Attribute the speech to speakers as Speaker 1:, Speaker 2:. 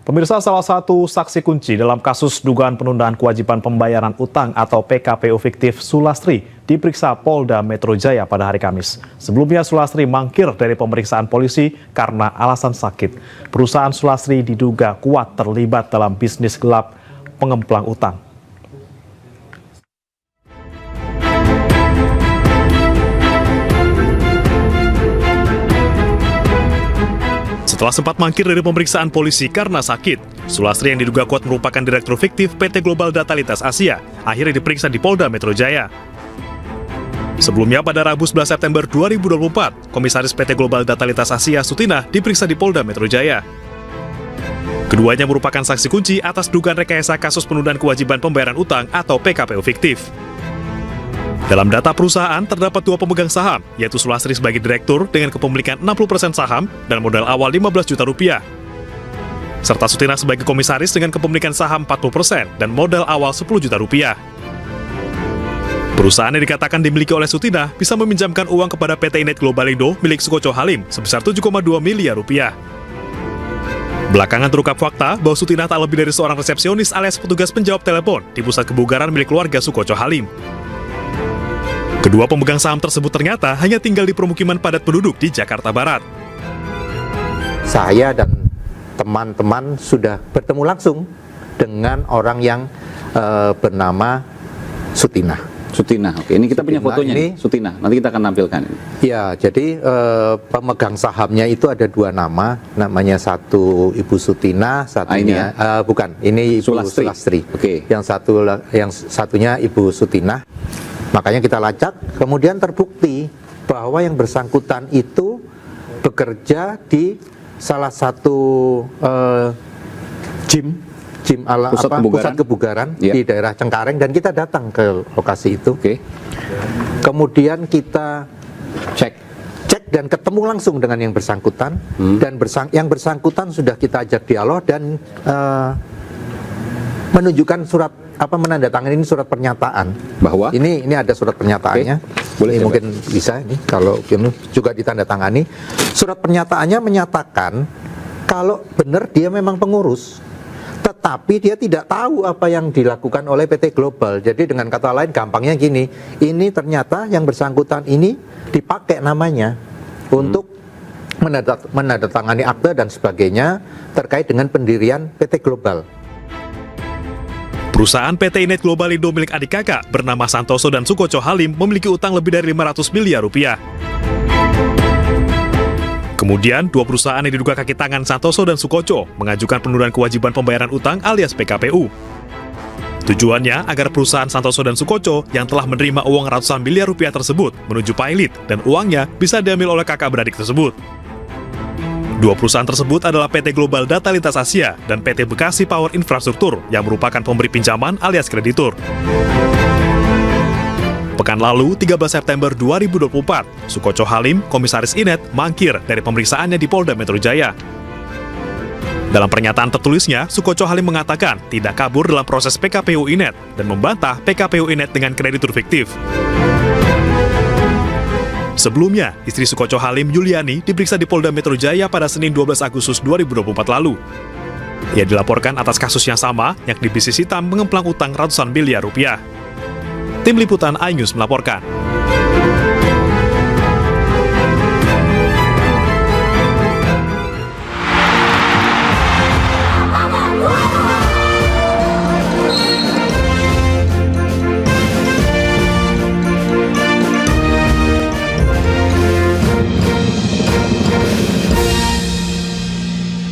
Speaker 1: Pemirsa, salah satu saksi kunci dalam kasus dugaan penundaan kewajiban pembayaran utang atau PKPU fiktif Sulastri diperiksa Polda Metro Jaya pada hari Kamis. Sebelumnya Sulastri mangkir dari pemeriksaan polisi karena alasan sakit. Perusahaan Sulastri diduga kuat terlibat dalam bisnis gelap pengemplang utang. Setelah sempat mangkir dari pemeriksaan polisi karena sakit, Sulastri yang diduga kuat merupakan direktur fiktif PT Global Datalitas Asia, akhirnya diperiksa di Polda Metro Jaya. Sebelumnya pada Rabu 11 September 2024, Komisaris PT Global Datalitas Asia Sutinah diperiksa di Polda Metro Jaya. Keduanya merupakan saksi kunci atas dugaan rekayasa kasus penundaan kewajiban pembayaran utang atau PKPU fiktif. Dalam data perusahaan, terdapat dua pemegang saham, yaitu Sulastri sebagai direktur dengan kepemilikan 60% saham dan modal awal 15 juta rupiah. Serta Sutinah sebagai komisaris dengan kepemilikan saham 40% dan modal awal 10 juta rupiah. Perusahaan yang dikatakan dimiliki oleh Sutinah bisa meminjamkan uang kepada PT Inet Global Indo milik Sukoco Halim sebesar 7,2 miliar rupiah. Belakangan terungkap fakta bahwa Sutinah tak lebih dari seorang resepsionis alias petugas penjawab telepon di pusat kebugaran milik keluarga Sukoco Halim. Kedua pemegang saham tersebut ternyata hanya tinggal di permukiman padat penduduk di Jakarta Barat.
Speaker 2: Saya dan teman-teman sudah bertemu langsung dengan orang yang bernama Sutinah.
Speaker 3: Sutinah, oke. Ini kita punya fotonya
Speaker 2: ini,
Speaker 3: nih, Sutinah. Nanti kita akan tampilkan.
Speaker 2: Ya, jadi pemegang sahamnya itu ada dua nama. Namanya satu Ibu Sutinah, satunya bukan. Ini Ibu Sulastri.
Speaker 3: Oke.
Speaker 2: Yang satunya Ibu Sutinah. Makanya kita lacak, kemudian terbukti bahwa yang bersangkutan itu bekerja di salah satu gym pusat kebugaran di daerah Cengkareng, dan kita datang ke lokasi itu. Kemudian kita cek dan ketemu langsung dengan yang bersangkutan, dan yang bersangkutan sudah kita ajak dialog dan menunjukkan surat menandatangani ini surat pernyataan
Speaker 3: bahwa
Speaker 2: ini ada surat pernyataannya. Boleh mungkin bisa ini kalau juga ditandatangani. Surat pernyataannya menyatakan kalau benar dia memang pengurus, tetapi dia tidak tahu apa yang dilakukan oleh PT Global. Jadi dengan kata lain gampangnya gini, ini ternyata yang bersangkutan ini dipakai namanya untuk menandatangani akte dan sebagainya terkait dengan pendirian PT Global.
Speaker 1: Perusahaan PT Inet Global Indo milik adik kakak bernama Santoso dan Sukoco Halim memiliki utang lebih dari 500 miliar rupiah. Kemudian, dua perusahaan yang diduga kaki tangan Santoso dan Sukoco mengajukan penundaan kewajiban pembayaran utang alias PKPU. Tujuannya agar perusahaan Santoso dan Sukoco yang telah menerima uang ratusan miliar rupiah tersebut menuju pilot dan uangnya bisa diambil oleh kakak beradik tersebut. Dua perusahaan tersebut adalah PT Global Datalitas Asia dan PT Bekasi Power Infrastruktur yang merupakan pemberi pinjaman alias kreditur. Pekan lalu, 13 September 2024, Sukoco Halim, komisaris Inet, mangkir dari pemeriksaannya di Polda Metro Jaya. Dalam pernyataan tertulisnya, Sukoco Halim mengatakan tidak kabur dalam proses PKPU Inet dan membantah PKPU Inet dengan kreditur fiktif. Sebelumnya, istri Sukoco Halim, Yuliani, diperiksa di Polda Metro Jaya pada Senin 12 Agustus 2024 lalu. Ia dilaporkan atas kasus yang sama, yakni bisnis hitam mengemplang utang ratusan miliar rupiah. Tim Liputan iNews melaporkan.